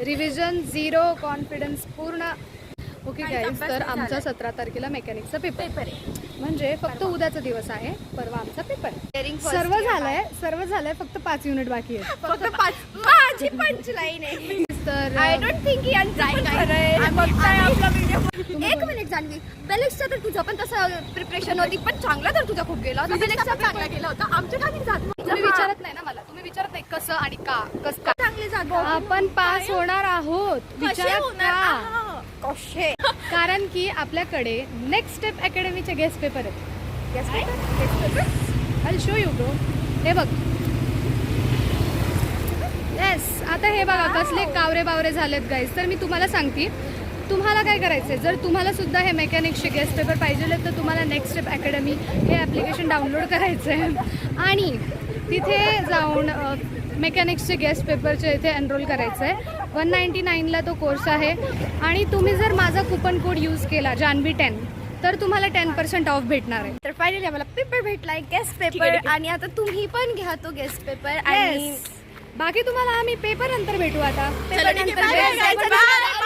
Revision 0, confidence पूर्ण. Okay guys, तर आमचा 17 तारखेला मेकॅनिकचा पेपर आहे. म्हणजे फक्त उद्याचा दिवस आहे, परवा आमचा पेपर. सर्व झालंय फक्त 5 युनिट बाकी आहेत. फक्त 5. माझी पंचलाईन आहे. तर आय डोंट थिंक एक मिनिट जाणवी, बेलेक्सचा तर तुझं पण तसं प्रिपरेशन होती, पण चांगला तर तुझा खूप गेला होता. बेलेक्सचा चांगला गेला होता. आमच्या खाली जात तुम्ही विचारत नाही ना मला, तुम्ही विचारत नाही कसं आणि का, कसं का. चांगले जात आपण पास होणार आहोत. विचारत का? कसे? कारण की आपल्याकडे नेक्स्ट स्टेप अकॅडमीचे गेस्ट पेपर आहेत. I show you bro. हे बघ. येस, आता हे बघा कसले कावरे बावरे झालेत गाईज. तर मी तुम्हाला सांगते, तुम्हाला काय करायचं आहे, जर तुम्हाला सुद्धा हे मेकॅनिक्सचे गेस्ट पेपर पाहिजे तर तुम्हाला नेक्स्ट स्टेप अकॅडमी हे ॲप्लिकेशन डाउनलोड करायचं आहे आणि तिथे जाऊन मेकॅनिक्सचे गेस्ट पेपरचे इथे एनरोल करायचं आहे. 199ला तो कोर्स आहे आणि तुम्ही जर माझा कुपन कोड यूज केला जानवी 10 तर तुम्हाला 10% ऑफ भेटणार आहे. तर फायनली आम्हाला पेपर भेटलाय, गेस्ट पेपर. आणि आता तुम्ही पण घ्या तो गेस्ट पेपर. आणि बाकी तुम्हाला आम्ही पेपर नंतर भेटू. आता पेपर नंतर